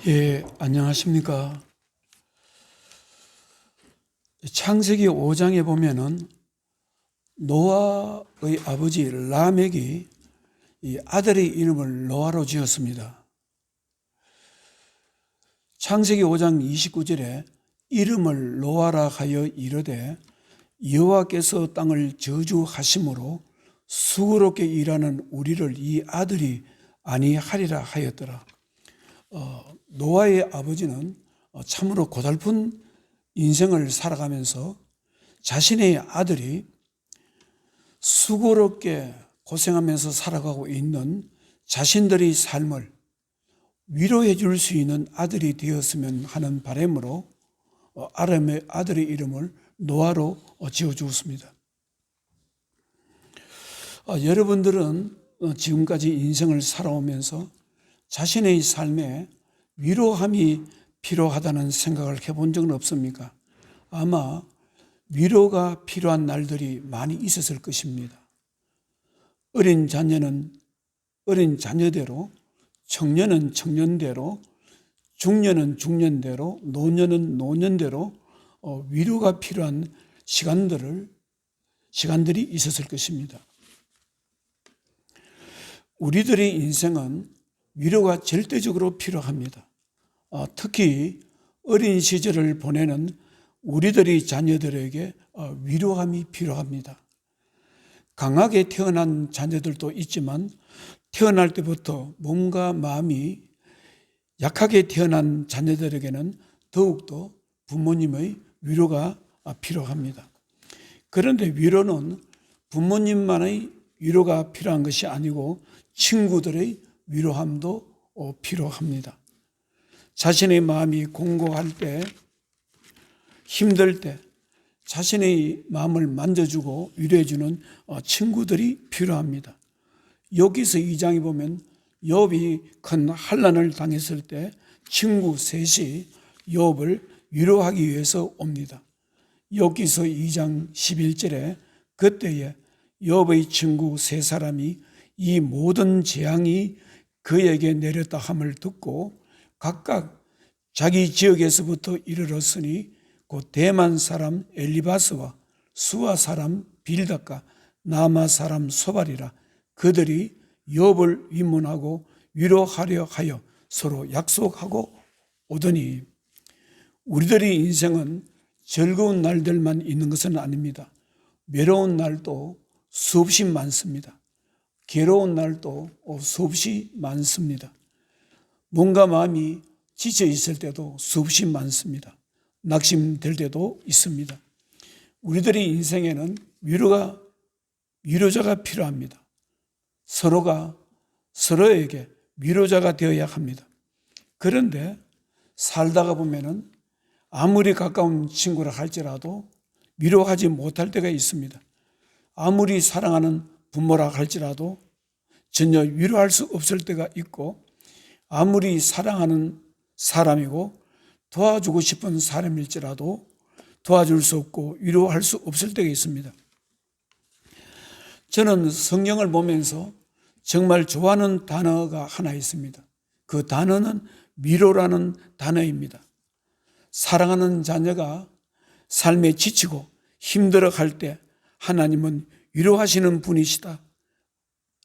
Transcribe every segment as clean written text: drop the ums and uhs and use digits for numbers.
예, 안녕하십니까. 창세기 5장에 보면은 노아의 아버지 라멕이 이 아들의 이름을 노아로 지었습니다. 창세기 5장 29절에 이름을 노아라 하여 이르되 여호와께서 땅을 저주하심으로 수고롭게 일하는 우리를 이 아들이 아니하리라 하였더라. 노아의 아버지는 참으로 고달픈 인생을 살아가면서 자신의 아들이 수고롭게 고생하면서 살아가고 있는 자신들의 삶을 위로해 줄 수 있는 아들이 되었으면 하는 바람으로 아들의 이름을 노아로 지어주었습니다. 여러분들은 지금까지 인생을 살아오면서 자신의 삶에 위로함이 필요하다는 생각을 해본 적은 없습니까? 아마 위로가 필요한 날들이 많이 있었을 것입니다. 어린 자녀는 어린 자녀대로, 청년은 청년대로, 중년은 중년대로, 노년은 노년대로 위로가 필요한 시간들이 있었을 것입니다. 우리들의 인생은 위로가 절대적으로 필요합니다. 특히 어린 시절을 보내는 우리들의 자녀들에게 위로함이 필요합니다. 강하게 태어난 자녀들도 있지만 태어날 때부터 몸과 마음이 약하게 태어난 자녀들에게는 더욱더 부모님의 위로가 필요합니다. 그런데 위로는 부모님만의 위로가 필요한 것이 아니고 친구들의 위로함도 필요합니다. 자신의 마음이 공고할 때, 힘들 때 자신의 마음을 만져주고 위로해주는 친구들이 필요합니다. 여기서 2장에 보면 욥이 큰 환난을 당했을 때 친구 셋이 욥을 위로하기 위해서 옵니다. 여기서 2장 11절에 그때에 욥의 친구 세 사람이 이 모든 재앙이 그에게 내렸다 함을 듣고 각각 자기 지역에서부터 이르렀으니 곧 대만 사람 엘리바스와 수아 사람 빌닷과 나마 사람 소발이라. 그들이 욥을 위문하고 위로하려 하여 서로 약속하고 오더니. 우리들의 인생은 즐거운 날들만 있는 것은 아닙니다. 외로운 날도 수없이 많습니다. 괴로운 날도 수없이 많습니다. 몸과 마음이 지쳐 있을 때도 수없이 많습니다. 낙심될 때도 있습니다. 우리들의 인생에는 위로자가 필요합니다. 서로가 서로에게 위로자가 되어야 합니다. 그런데 살다가 보면은 아무리 가까운 친구라 할지라도 위로하지 못할 때가 있습니다. 아무리 사랑하는 부모라 할지라도 전혀 위로할 수 없을 때가 있고, 아무리 사랑하는 사람이고 도와주고 싶은 사람일지라도 도와줄 수 없고 위로할 수 없을 때가 있습니다. 저는 성경을 보면서 정말 좋아하는 단어가 하나 있습니다. 그 단어는 위로라는 단어입니다. 사랑하는 자녀가 삶에 지치고 힘들어할 때 하나님은 위로하시는 분이시다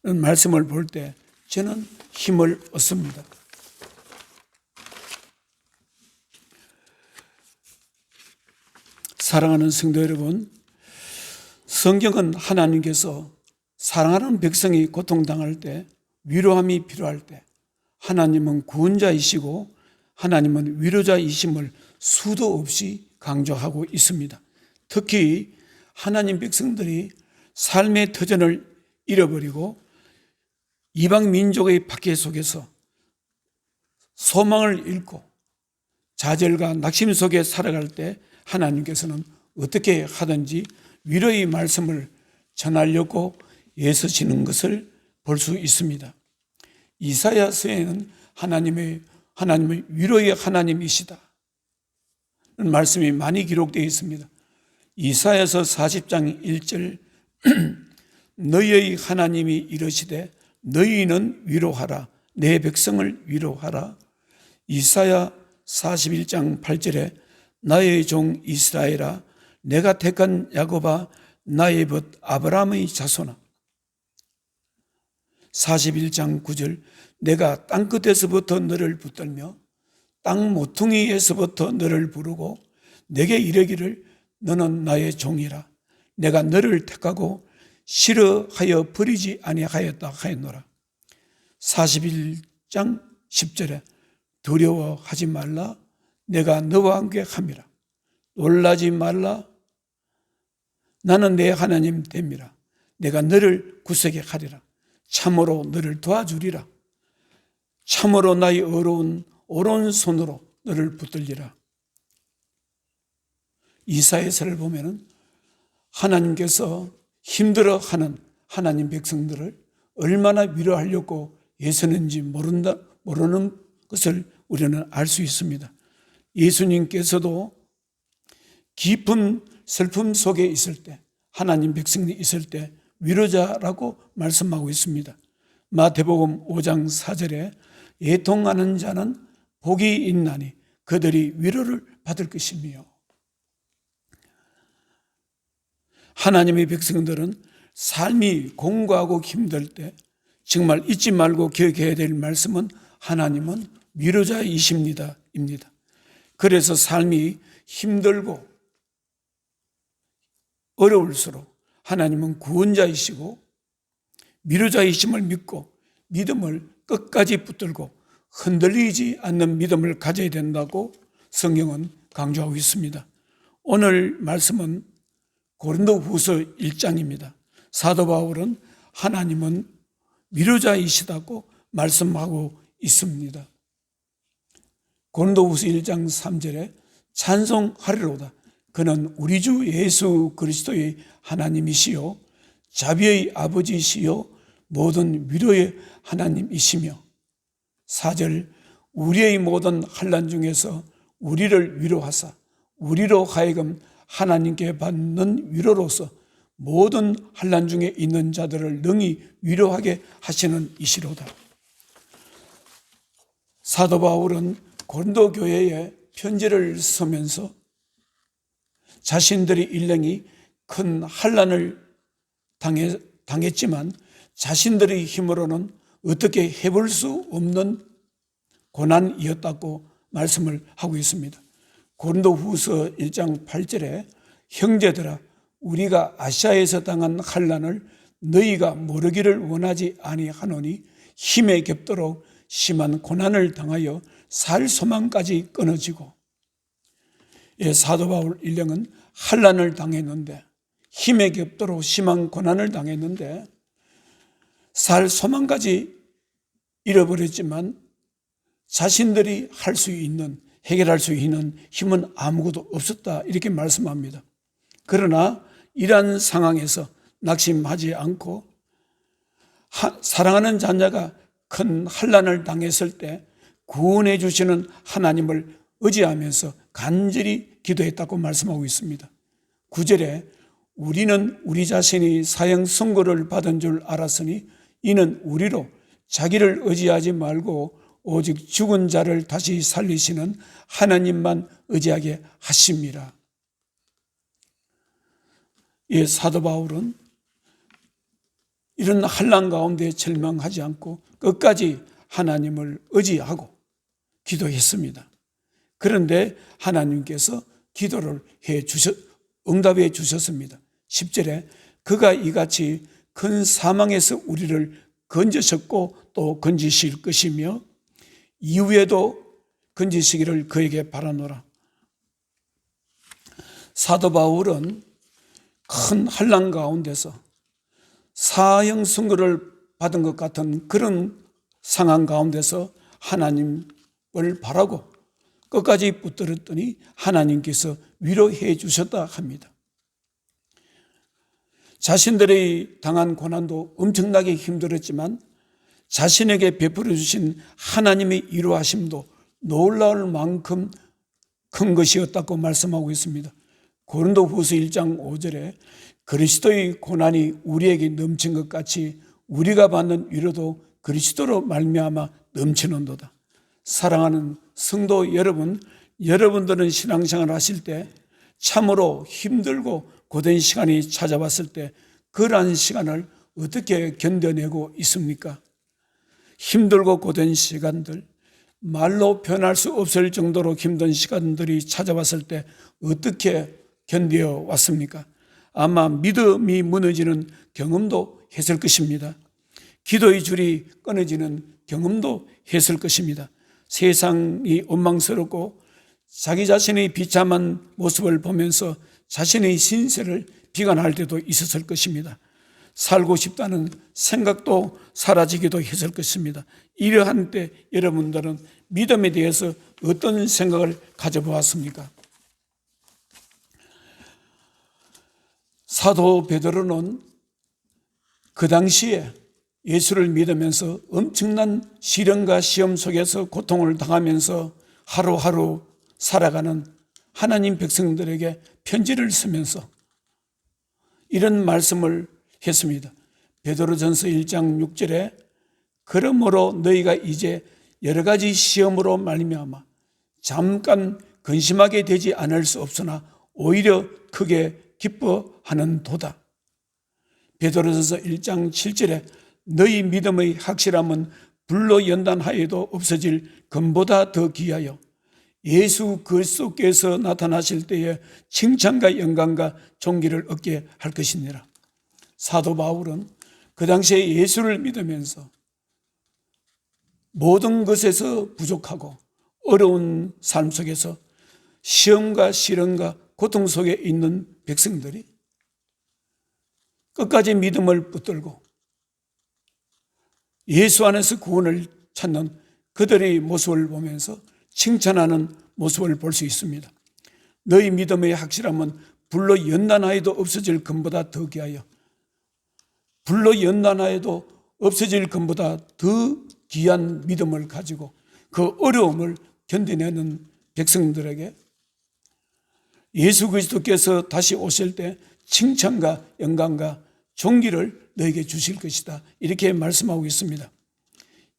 는 말씀을 볼 때 저는 힘을 얻습니다. 사랑하는 성도 여러분, 성경은 하나님께서 사랑하는 백성이 고통당할 때, 위로함이 필요할 때 하나님은 구원자이시고 하나님은 위로자이심을 수도 없이 강조하고 있습니다. 특히 하나님 백성들이 삶의 터전을 잃어버리고 이방 민족의 박해 속에서 소망을 잃고 좌절과 낙심 속에 살아갈 때 하나님께서는 어떻게 하든지 위로의 말씀을 전하려고 애쓰시는 것을 볼 수 있습니다. 이사야서에는 하나님의 위로의 하나님이시다 는 말씀이 많이 기록되어 있습니다. 이사야서 40장 1절 너희의 하나님이 이르시되 너희는 위로하라, 내 백성을 위로하라. 이사야 41장 8절에 나의 종 이스라엘아, 내가 택한 야곱아, 나의 벗 아브라함의 자손아. 41장 9절, 내가 땅끝에서부터 너를 붙들며 땅 모퉁이에서부터 너를 부르고 내게 이르기를 너는 나의 종이라. 내가 너를 택하고 싫어하여 버리지 아니하였다 하였노라. 41장 10절에 두려워하지 말라. 내가 너와 함께 함이라. 놀라지 말라. 나는 내 하나님 됨이라. 내가 너를 구세게 하리라. 참으로 너를 도와주리라. 참으로 나의 어려운 오른손으로 너를 붙들리라. 이사야서를 보면은 하나님께서 힘들어하는 하나님 백성들을 얼마나 위로하려고 애쓰는지 모르는 것을 우리는 알 수 있습니다. 예수님께서도 깊은 슬픔 속에 있을 때, 하나님 백성이 있을 때 위로자라고 말씀하고 있습니다. 마태복음 5장 4절에 애통하는 자는 복이 있나니 그들이 위로를 받을 것이며, 하나님의 백성들은 삶이 공고하고 힘들 때 정말 잊지 말고 기억해야 될 말씀은 하나님은 위로자이십니다. 입니다. 그래서 삶이 힘들고 어려울수록 하나님은 구원자이시고 위로자이심을 믿고 믿음을 끝까지 붙들고 흔들리지 않는 믿음을 가져야 된다고 성경은 강조하고 있습니다. 오늘 말씀은 고린도후서 1장입니다. 사도 바울은 하나님은 위로자이시다고 말씀하고 있습니다. 고린도후서 1장 3절에 찬송하리로다. 그는 우리 주 예수 그리스도의 하나님이시요 자비의 아버지시요 모든 위로의 하나님이시며, 4절 우리의 모든 환난 중에서 우리를 위로하사 우리로 하여금 하나님께 받는 위로로서 모든 환난 중에 있는 자들을 능히 위로하게 하시는 이시로다. 사도 바울은 고린도 교회에 편지를 쓰면서 자신들이 일행이 큰 환난을 당했지만 자신들의 힘으로는 어떻게 해볼 수 없는 고난이었다고 말씀을 하고 있습니다. 고린도후서 1장 8절에 형제들아, 우리가 아시아에서 당한 환난을 너희가 모르기를 원하지 아니하노니 힘에 겹도록 심한 고난을 당하여 살 소망까지 끊어지고. 사도 바울 일행은 환난을 당했는데, 힘에 겹도록 심한 고난을 당했는데 살 소망까지 잃어버렸지만 자신들이 할 수 있는, 해결할 수 있는 힘은 아무것도 없었다, 이렇게 말씀합니다. 그러나 이러한 상황에서 낙심하지 않고 사랑하는 자녀가 큰 환난을 당했을 때 구원해 주시는 하나님을 의지하면서 간절히 기도했다고 말씀하고 있습니다. 9절에 우리는 우리 자신이 사형 선고를 받은 줄 알았으니 이는 우리로 자기를 의지하지 말고 오직 죽은 자를 다시 살리시는 하나님만 의지하게 하심이라. 사도 바울은 이런 환난 가운데 절망하지 않고 끝까지 하나님을 의지하고 기도했습니다. 그런데 하나님께서 기도를 응답해 주셨습니다. 10절에 그가 이같이 큰 사망에서 우리를 건지셨고 또 건지실 것이며 이후에도 건지시기를 그에게 바라노라. 사도 바울은 큰 환난 가운데서 사형 선고를 받은 것 같은 그런 상황 가운데서 하나님을 바라고 끝까지 붙들었더니 하나님께서 위로해 주셨다 합니다. 자신들이 당한 고난도 엄청나게 힘들었지만 자신에게 베풀어 주신 하나님의 위로하심도 놀라울 만큼 큰 것이었다고 말씀하고 있습니다. 고린도후서 1장 5절에 그리스도의 고난이 우리에게 넘친 것 같이 우리가 받는 위로도 그리스도로 말미암아 넘치는도다. 사랑하는 성도 여러분, 여러분들은 신앙생활 하실 때 참으로 힘들고 고된 시간이 찾아왔을 때 그러한 시간을 어떻게 견뎌내고 있습니까? 힘들고 고된 시간들, 말로 표현할 수 없을 정도로 힘든 시간들이 찾아왔을 때 어떻게 견뎌 왔습니까? 아마 믿음이 무너지는 경험도 했을 것입니다. 기도의 줄이 끊어지는 경험도 했을 것입니다. 세상이 원망스럽고 자기 자신의 비참한 모습을 보면서 자신의 신세를 비관할 때도 있었을 것입니다. 살고 싶다는 생각도 사라지기도 했을 것입니다. 이러한 때 여러분들은 믿음에 대해서 어떤 생각을 가져보았습니까? 사도 베드로는 그 당시에 예수를 믿으면서 엄청난 시련과 시험 속에서 고통을 당하면서 하루하루 살아가는 하나님 백성들에게 편지를 쓰면서 이런 말씀을 했습니다. 베드로전서 1장 6절에 그러므로 너희가 이제 여러 가지 시험으로 말미암아 잠깐 근심하게 되지 않을 수 없으나 오히려 크게 기뻐하는 도다. 베드로전서 1장 7절에 너희 믿음의 확실함은 불로 연단하여도 없어질 금보다 더 귀하여 예수 그리스도께서 나타나실 때에 칭찬과 영광과 존귀를 얻게 할 것이니라. 사도 바울은 그 당시에 예수를 믿으면서 모든 것에서 부족하고 어려운 삶 속에서 시험과 시련과 고통 속에 있는 백성들이 끝까지 믿음을 붙들고 예수 안에서 구원을 찾는 그들의 모습을 보면서 칭찬하는 모습을 볼 수 있습니다. 너희 믿음의 확실함은 불로 연단하여도 없어질 금보다 더 귀하여, 불로 연단하여도 없어질 금보다 더 귀한 믿음을 가지고 그 어려움을 견뎌내는 백성들에게 예수 그리스도께서 다시 오실 때 칭찬과 영광과 존귀를 너에게 주실 것이다. 이렇게 말씀하고 있습니다.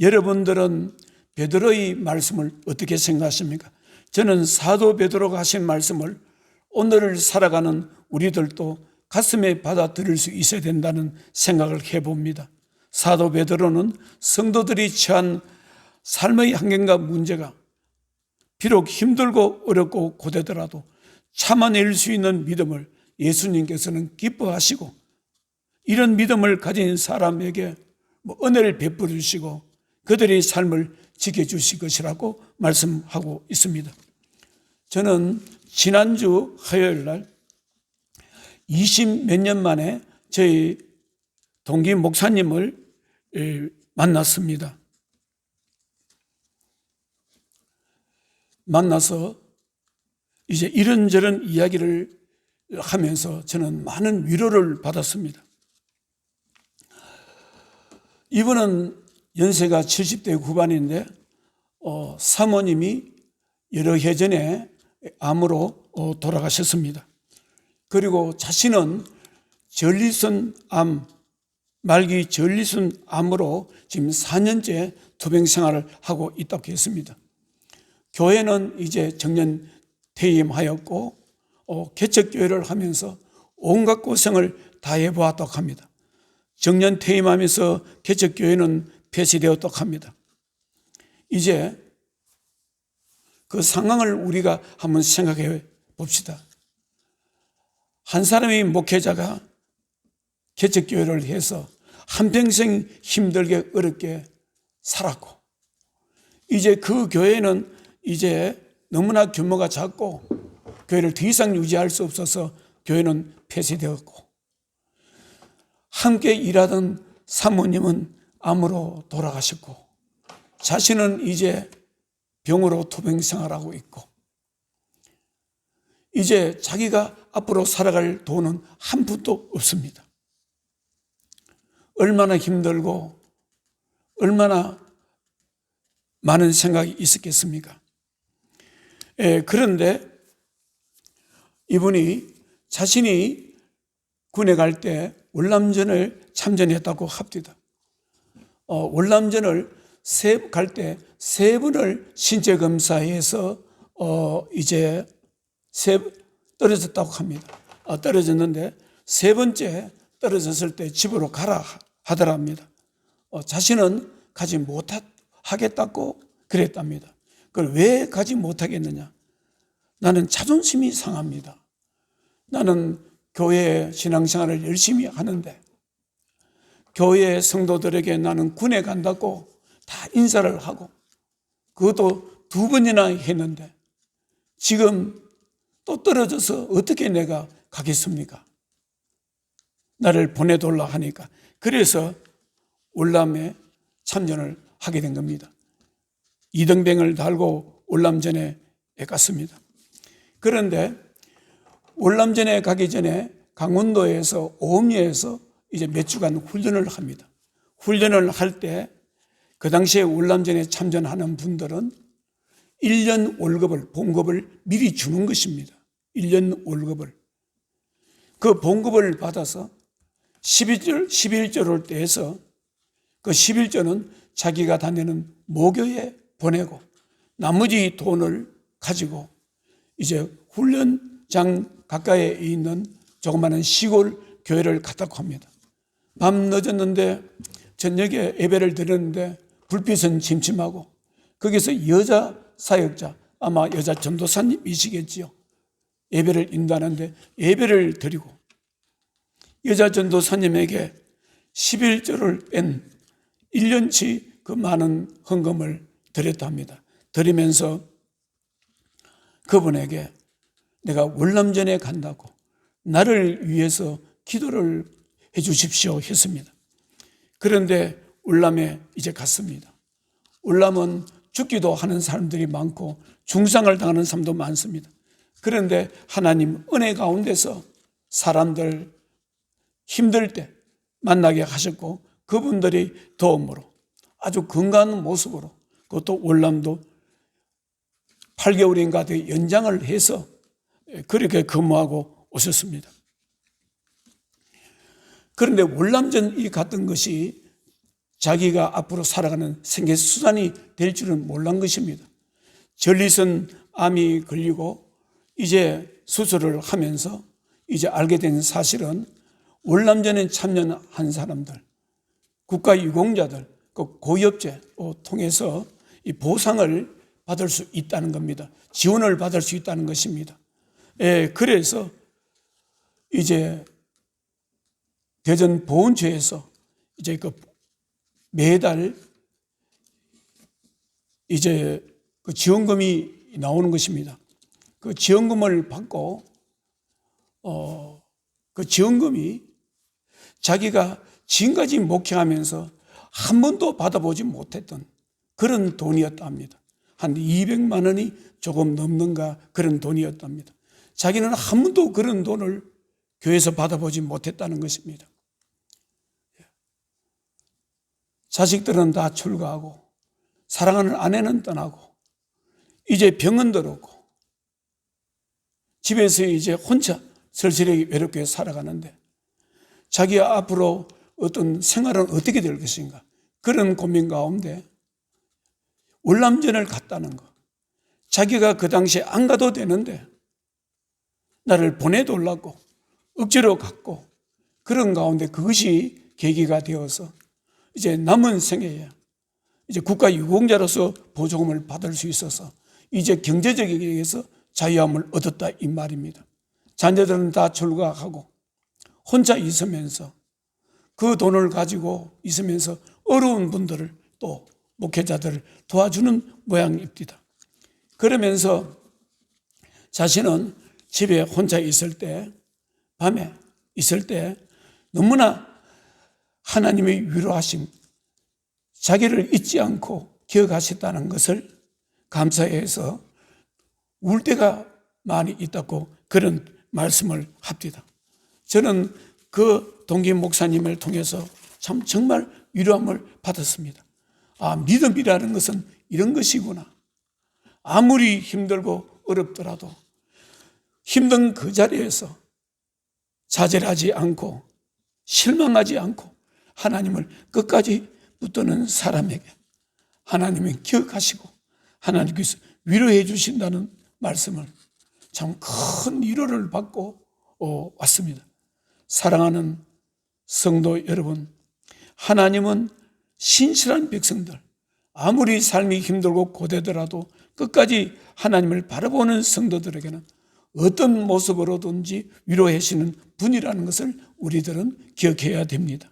여러분들은 베드로의 말씀을 어떻게 생각하십니까? 저는 사도 베드로가 하신 말씀을 오늘을 살아가는 우리들도 가슴에 받아들일 수 있어야 된다는 생각을 해봅니다. 사도 베드로는 성도들이 처한 삶의 환경과 문제가 비록 힘들고 어렵고 고되더라도 참아낼 수 있는 믿음을 예수님께서는 기뻐하시고 이런 믿음을 가진 사람에게 은혜를 베풀어 주시고 그들의 삶을 지켜주실 것이라고 말씀하고 있습니다. 저는 지난주 화요일 날 20 몇 년 만에 저희 동기 목사님을 만났습니다. 만나서 이제 이런저런 이야기를 하면서 저는 많은 위로를 받았습니다. 이분은 연세가 70대 후반인데 사모님이 여러 해 전에 암으로 돌아가셨습니다. 그리고 자신은 전리선 암, 말기 전리선 암으로 지금 4년째 투병 생활을 하고 있다고 했습니다. 교회는 이제 정년 퇴임하였고 개척교회를 하면서 온갖 고생을 다 해보았다고 합니다. 정년 퇴임하면서 개척교회는 폐쇄되었다고 합니다. 이제 그 상황을 우리가 한번 생각해 봅시다. 한 사람의 목회자가 개척교회를 해서 한평생 힘들게 어렵게 살았고 이제 그 교회는 이제 너무나 규모가 작고 교회를 더 이상 유지할 수 없어서 교회는 폐쇄되었고 함께 일하던 사모님은 암으로 돌아가셨고 자신은 이제 병으로 투병 생활하고 있고 이제 자기가 앞으로 살아갈 돈은 한 푼도 없습니다. 얼마나 힘들고 얼마나 많은 생각이 있었겠습니까? 그런데 이분이 자신이 군에 갈 때 월남전을 참전했다고 합니다. 월남전을 갈 때 세 번을 신체 검사해서 이제 떨어졌다고 합니다. 떨어졌는데 세 번째 떨어졌을 때 집으로 가라 하더랍니다. 자신은 가지 못하겠다고 그랬답니다. 그걸 왜 가지 못하겠느냐? 나는 자존심이 상합니다. 나는 교회 신앙생활을 열심히 하는데 교회 성도들에게 나는 군에 간다고 다 인사를 하고 그것도 2번이나 했는데 지금 또 떨어져서 어떻게 내가 가겠습니까? 나를 보내달라 하니까 그래서 월남에 참전을 하게 된 겁니다. 이등병을 달고 월남전에 갔습니다. 그런데 월남전에 가기 전에 강원도에서 오음리에서 이제 몇 주간 훈련을 합니다. 훈련을 할 때 그 당시에 월남전에 참전하는 분들은 1년 월급을, 봉급을 미리 주는 것입니다. 1년 월급을. 그 봉급을 받아서 11조를 떼서 그 11조는 자기가 다니는 모교에 보내고 나머지 돈을 가지고 이제 훈련장 가까이에 있는 조그마한 시골 교회를 갔다고 합니다. 밤 늦었는데 저녁에 예배를 드렸는데 불빛은 침침하고 거기서 여자 사역자, 아마 여자 전도사님이시겠지요. 예배를 인도하는데 예배를 드리고 여자 전도사님에게 11조를 뺀 1년치 그 많은 헌금을 드렸답니다. 드리면서 그분에게 내가 월남전에 간다고 나를 위해서 기도를 해 주십시오 했습니다. 그런데 월남에 이제 갔습니다. 월남은 죽기도 하는 사람들이 많고 중상을 당하는 사람도 많습니다. 그런데 하나님 은혜 가운데서 사람들 힘들 때 만나게 하셨고 그분들이 도움으로 아주 건강한 모습으로 그것도 월남도 8개월인가 더 연장을 해서 그렇게 근무하고 오셨습니다. 그런데 월남전이 갔던 것이 자기가 앞으로 살아가는 생계 수단이 될 줄은 몰란 것입니다. 전립선 암이 걸리고 이제 수술을 하면서 이제 알게 된 사실은 월남전에 참여한 사람들, 국가유공자들, 그 고위업체 통해서 이 보상을 받을 수 있다는 겁니다. 지원을 받을 수 있다는 것입니다. 그래서 이제 대전 보훈처에서 이제 그 매달 이제 그 지원금이 나오는 것입니다. 그 지원금을 받고 그 지원금이 자기가 지금까지 목회하면서 한 번도 받아보지 못했던 그런 돈이었답니다. 한 200만 원이 조금 넘는가 그런 돈이었답니다. 자기는 한 번도 그런 돈을 교회에서 받아보지 못했다는 것입니다. 자식들은 다 출가하고 사랑하는 아내는 떠나고 이제 병은 들었고 집에서 이제 혼자 쓸쓸하게 외롭게 살아가는데 자기가 앞으로 어떤 생활은 어떻게 될 것인가 그런 고민 가운데 월남전을 갔다는 것, 자기가 그 당시에 안 가도 되는데 나를 보내달라고 억지로 갔고 그런 가운데 그것이 계기가 되어서 이제 남은 생애에 이제 국가유공자로서 보조금을 받을 수 있어서 이제 경제적에서 자유함을 얻었다 이 말입니다. 자녀들은 다 출가하고 혼자 있으면서 그 돈을 가지고 있으면서 어려운 분들을 또 목회자들을 도와주는 모양입니다. 그러면서 자신은 집에 혼자 있을 때 밤에 있을 때 너무나 하나님의 위로하심 자기를 잊지 않고 기억하셨다는 것을 감사해서 울 때가 많이 있다고 그런 말씀을 합니다. 저는 그 동기 목사님을 통해서 참 정말 위로함을 받았습니다. 믿음이라는 것은 이런 것이구나. 아무리 힘들고 어렵더라도 힘든 그 자리에서 좌절하지 않고 실망하지 않고 하나님을 끝까지 붙드는 사람에게 하나님은 기억하시고 하나님께서 위로해 주신다는 말씀을 참 큰 위로를 받고 왔습니다. 사랑하는 성도 여러분, 하나님은 신실한 백성들, 아무리 삶이 힘들고 고되더라도 끝까지 하나님을 바라보는 성도들에게는 어떤 모습으로든지 위로해 주시는 분이라는 것을 우리들은 기억해야 됩니다.